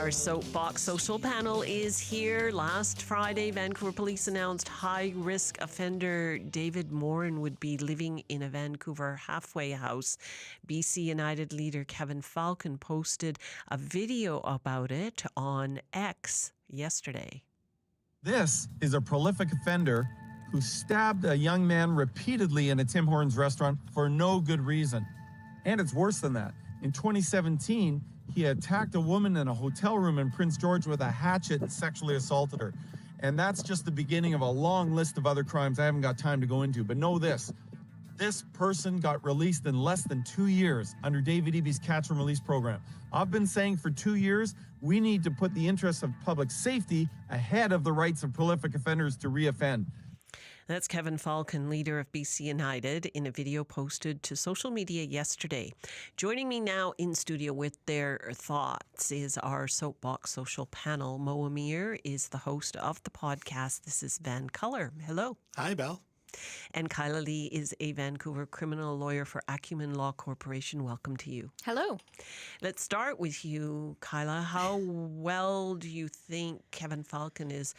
Our Soapbox Social Panel is here. Last Friday, Vancouver Police announced high-risk offender David Morin would be living in a Vancouver halfway house. BC United leader Kevin Falcon posted a video about it on X yesterday. This is a prolific offender who stabbed a young man repeatedly in a Tim Hortons restaurant for no good reason. And it's worse than that. In 2017, he attacked a woman in a hotel room in Prince George with a hatchet and sexually assaulted her. And that's just the beginning of a long list of other crimes I haven't got time to go into. But know this. This person got released in less than 2 years under David Eby's catch and release program. I've been saying for 2 years, we need to put the interests of public safety ahead of the rights of prolific offenders to reoffend. That's Kevin Falcon, leader of BC United, in a video posted to social media yesterday. Joining me now in studio with their thoughts is our Soapbox Social Panel. Mo Amir is the host of the podcast. This is Van Culler. Hello. Hi, Belle. And Kyla Lee is a Vancouver criminal lawyer for Acumen Law Corporation. Welcome to you. Hello. Let's start with you, Kyla. How well do you think Kevin Falcon is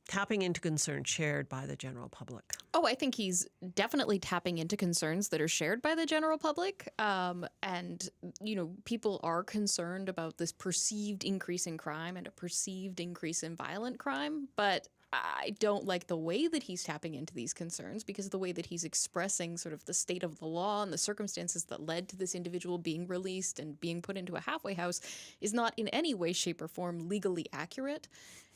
tapping into concerns shared by the general public? Oh, I think he's definitely tapping into concerns that are shared by the general public. And, you know, people are concerned about this perceived increase in crime and a perceived increase in violent crime. But I don't like the way that he's tapping into these concerns, because the way that he's expressing sort of the state of the law and the circumstances that led to this individual being released and being put into a halfway house is not in any way, shape, or form legally accurate.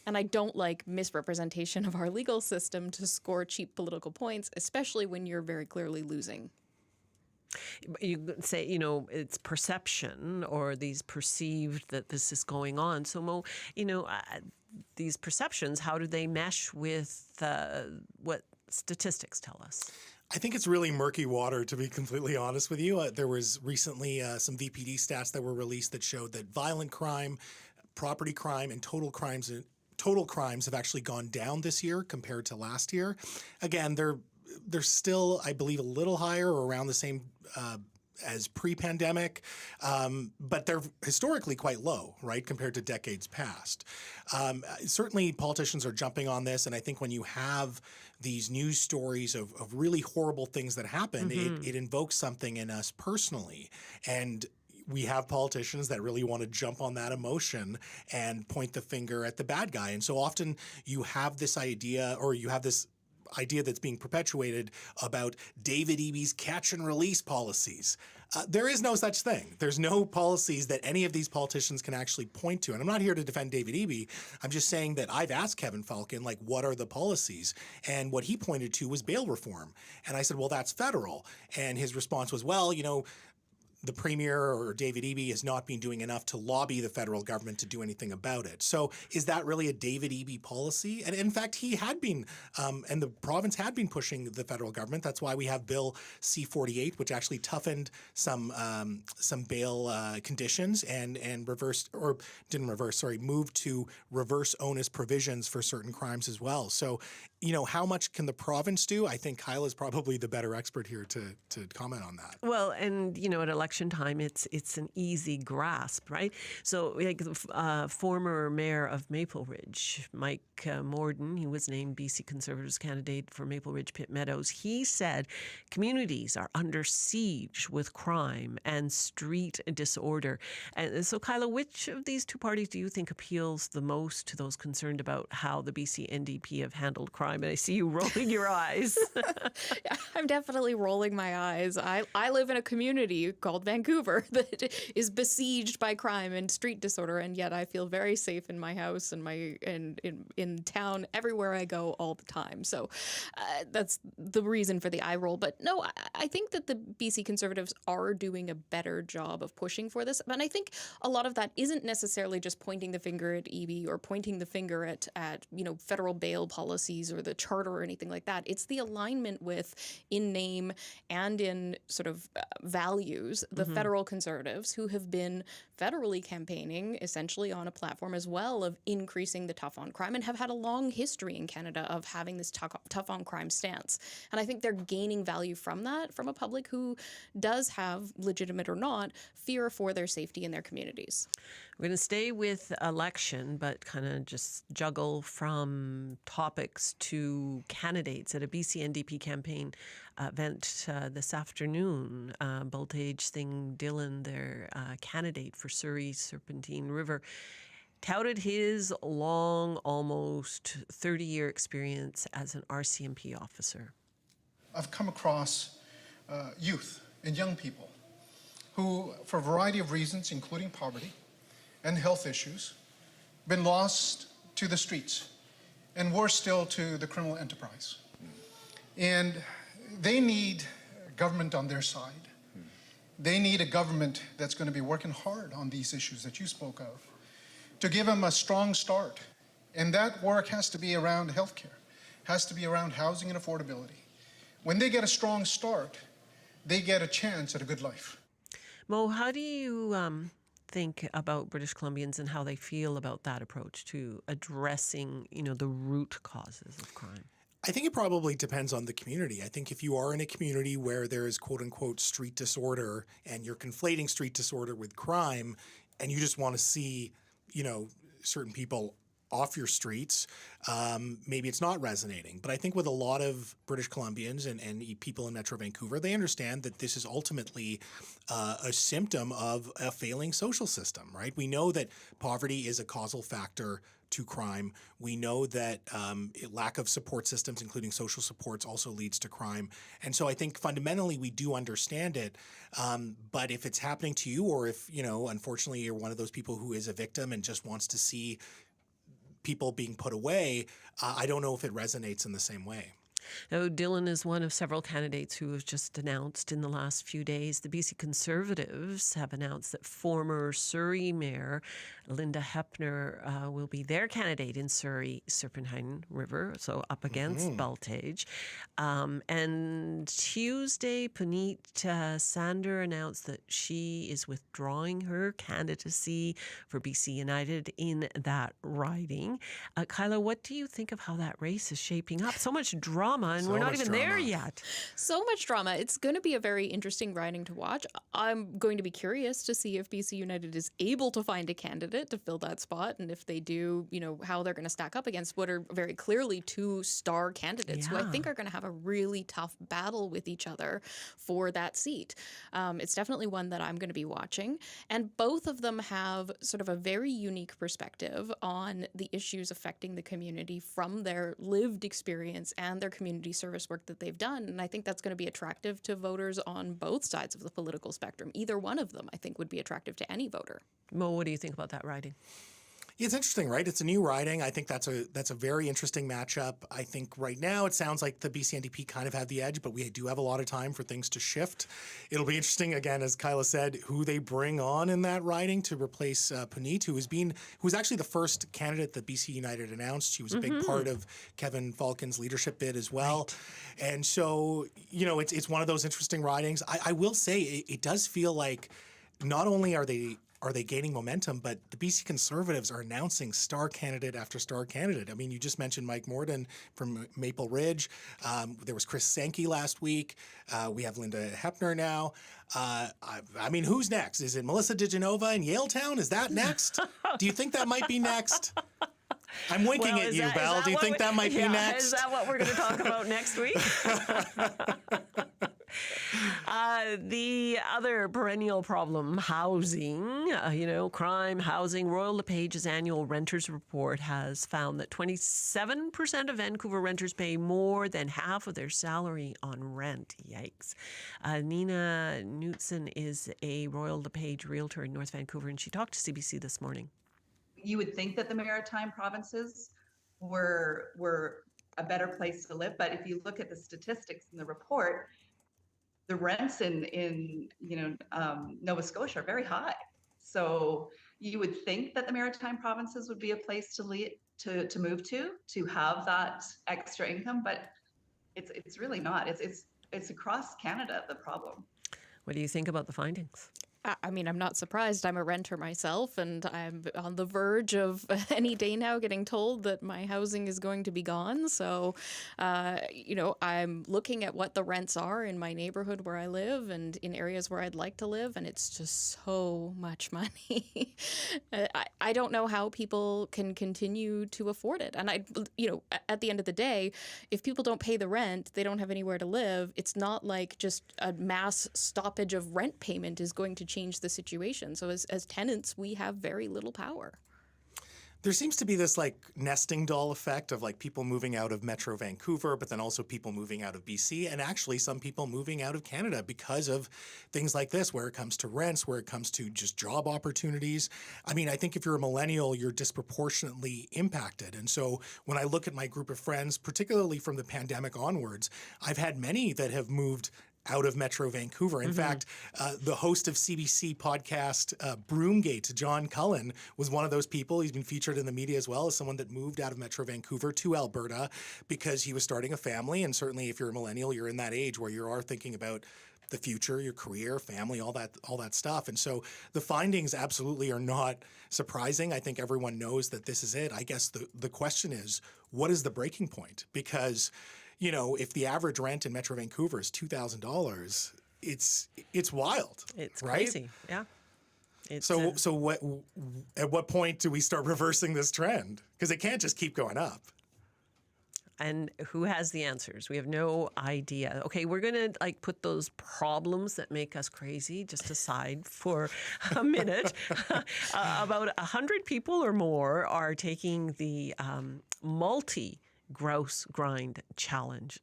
And I don't like misrepresentation of our legal system to score cheap political points, especially when you're very clearly losing. You say, you know, it's perception, or these perceived that this is going on. So, Mo, you know, these perceptions, how do they mesh with what statistics tell us? I think it's really murky water, to be completely honest with you. There was recently some VPD stats that were released that showed that violent crime, property crime, and total crimes have actually gone down this year compared to last year. Again, they're still, I believe, a little higher or around the same as pre-pandemic, but they're historically quite low, right, compared to decades past. Certainly politicians are jumping on this, and I think when you have these news stories of really horrible things that happen, it invokes something in us personally. And we have politicians that really want to jump on that emotion and point the finger at the bad guy. And so often you have this idea, or you have this idea that's being perpetuated about David Eby's catch and release policies. There is no such thing. There's no policies that any of these politicians can actually point to. And I'm not here to defend David Eby. I'm just saying that I've asked Kevin Falcon, like, what are the policies? And what he pointed to was bail reform. And I said, well, that's federal. And his response was, well, you know, the Premier or David Eby has not been doing enough to lobby the federal government to do anything about it. So is that really a David Eby policy? And in fact, he had been, and the province had been pushing the federal government. That's why we have Bill C-48, which actually toughened some bail conditions and moved to reverse onus provisions for certain crimes as well. So, you know, how much can the province do? I think Kyle is probably the better expert here to comment on that. Well, and, you know, at election time, it's an easy grasp, right? So, like the former mayor of Maple Ridge, Mike Morden, he was named BC Conservatives candidate for Maple Ridge Pitt Meadows. He said communities are under siege with crime and street disorder. And so, Kyla, which of these two parties do you think appeals the most to those concerned about how the BC NDP have handled crime? And I see you rolling your eyes. Yeah, I'm definitely rolling my eyes. I live in a community called Vancouver that is besieged by crime and street disorder, and yet I feel very safe in my house and in town everywhere I go all the time. So that's the reason for the eye roll. But no, I think that the BC Conservatives are doing a better job of pushing for this. And I think a lot of that isn't necessarily just pointing the finger at Eby or pointing the finger at you know, federal bail policies or the charter or anything like that. It's the alignment with, in name and in sort of values, the federal Conservatives who have been federally campaigning essentially on a platform as well of increasing the tough on crime and have had a long history in Canada of having this tough on crime stance. And I think they're gaining value from that, from a public who does have, legitimate or not, fear for their safety in their communities. We're going to stay with election, but kind of just juggle from topics to candidates at a BC NDP campaign event this afternoon. Baltage Singh Dhillon, their candidate for Surrey Serpentine River, touted his long, almost 30-year experience as an RCMP officer. I've come across youth and young people who, for a variety of reasons, including poverty and health issues, been lost to the streets and worse still to the criminal enterprise. And they need government on their side. They need a government that's going to be working hard on these issues that you spoke of, to give them a strong start. And that work has to be around healthcare, has to be around housing and affordability. When they get a strong start, they get a chance at a good life. Mo, how do you think about British Columbians and how they feel about that approach to addressing, the root causes of crime? I think it probably depends on the community. I think if you are in a community where there is quote unquote street disorder and you're conflating street disorder with crime and you just want to see, certain people off your streets, maybe it's not resonating. But I think with a lot of British Columbians and people in Metro Vancouver, they understand that this is ultimately a symptom of a failing social system, right? We know that poverty is a causal factor to crime. We know that lack of support systems, including social supports, also leads to crime. And so I think fundamentally we do understand it. But if it's happening to you, or if, unfortunately you're one of those people who is a victim and just wants to see people being put away, I don't know if it resonates in the same way. Now, Dhillon is one of several candidates who have just announced in the last few days. The BC Conservatives have announced that former Surrey Mayor Linda Hepner will be their candidate in Surrey Serpentine River, so up against Baltage. And Tuesday, Puneet Sandhu announced that she is withdrawing her candidacy for BC United in that riding. Kyla, what do you think of how that race is shaping up? So much drama, and we're not even there yet. So much drama. It's going to be a very interesting riding to watch. I'm going to be curious to see if BC United is able to find a candidate to fill that spot, and if they do, how they're going to stack up against what are very clearly two star candidates who I think are going to have a really tough battle with each other for that seat. It's definitely one that I'm going to be watching, and both of them have sort of a very unique perspective on the issues affecting the community from their lived experience and their community service work that they've done. And I think that's going to be attractive to voters on both sides of the political spectrum. Either one of them, I think, would be attractive to any voter. Mo, what do you think about that riding? It's interesting, right? It's a new riding. I think that's a very interesting matchup. I think right now it sounds like the BC NDP kind of have the edge, but we do have a lot of time for things to shift. It'll be interesting, again, as Kyla said, who they bring on in that riding to replace Puneet, who was actually the first candidate that BC United announced. She was a big part of Kevin Falcon's leadership bid as well. Right. And so, it's one of those interesting ridings. I will say it does feel like not only are they gaining momentum, but the BC Conservatives are announcing star candidate after star candidate. I mean, you just mentioned Mike Morden from Maple Ridge. There was Chris Sankey last week. We have Linda Hepner now. I mean, who's next? Is it Melissa DeGenova in Yaletown? Is that next? Do you think that might be next? I'm winking at you, Val. Do you think that might be next? Is that what we're going to talk about next week? The other perennial problem, housing, crime, housing. Royal LePage's annual renters report has found that 27% of Vancouver renters pay more than half of their salary on rent. Yikes. Nina Knutson is a Royal LePage realtor in North Vancouver, and she talked to CBC this morning. You would think that the maritime provinces were a better place to live, but if you look at the statistics in the report, the rents in Nova Scotia are very high. So You would think that the Maritime provinces would be a place to move to have that extra income, but it's really not. It's across Canada, the problem. What do you think about the findings? I mean, I'm not surprised. I'm a renter myself, and I'm on the verge of any day now getting told that my housing is going to be gone. So, I'm looking at what the rents are in my neighborhood where I live and in areas where I'd like to live, and it's just so much money. I don't know how people can continue to afford it. And at the end of the day, if people don't pay the rent, they don't have anywhere to live. It's not like just a mass stoppage of rent payment is going to change the situation. So as tenants, we have very little power. There seems to be this like nesting doll effect of like people moving out of Metro Vancouver, but then also people moving out of BC, and actually some people moving out of Canada because of things like this, where it comes to rents, where it comes to just job opportunities. I mean, I think if you're a millennial, you're disproportionately impacted. And so when I look at my group of friends, particularly from the pandemic onwards, I've had many that have moved out of Metro Vancouver. In fact, the host of CBC podcast Broomgate, John Cullen, was one of those people. He's been featured in the media as well as someone that moved out of Metro Vancouver to Alberta because he was starting a family. And certainly if you're a millennial, you're in that age where you are thinking about the future, your career, family, all that stuff. And so the findings absolutely are not surprising. I think everyone knows that this is it. I guess the question is, what is the breaking point? Because if the average rent in Metro Vancouver is $2,000, it's wild. It's right? crazy. Yeah. So what? At what point do we start reversing this trend? Because it can't just keep going up. And who has the answers? We have no idea. Okay, we're going to put those problems that make us crazy just aside for a minute. About 100 people or more are taking the multi-grouse grind challenge.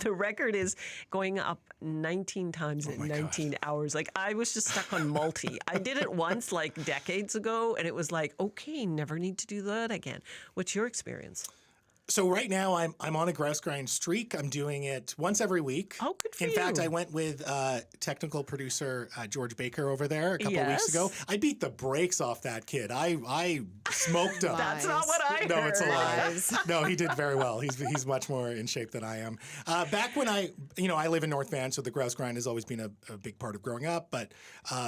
The record is going up 19 times in 19 hours. I was just stuck on multi. I did it once decades ago, and it was okay, never need to do that again. What's your experience? So right now I'm on a grouse grind streak. I'm doing it once every week. Oh, good for you. In fact, I went with technical producer George Baker over there a couple of weeks ago. I beat the brakes off that kid. I smoked him. That's not what I heard. No, it's a lie. No, he did very well. He's much more in shape than I am. Back when I live in North Van, so the grouse grind has always been a big part of growing up. But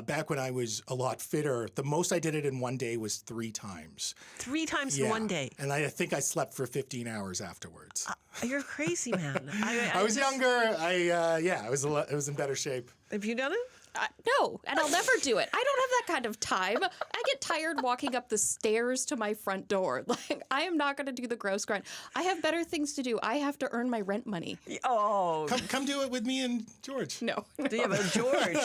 back when I was a lot fitter, the most I did it in one day was 3 times. 3 times in one day? And I think I slept for 15 hours afterwards. You're crazy, man. I was younger. I was in better shape. Have you done it? No, and I'll never do it. I don't have that kind of time. I get tired walking up the stairs to my front door. I am not going to do the grouse grind. I have better things to do. I have to earn my rent money. Oh. Come do it with me and George. No. Yeah, but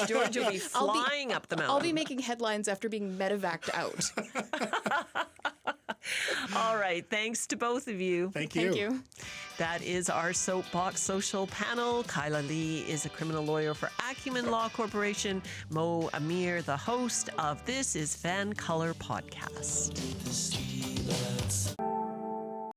George will be flying up the mountain. I'll be making headlines after being medevaced out. All right. Thanks to both of you. Thank you. Thank you. That is our Soapbox Social panel. Kyla Lee is a criminal lawyer for Acumen Law Corporation. Mo Amir, the host of This is Van Color Podcast.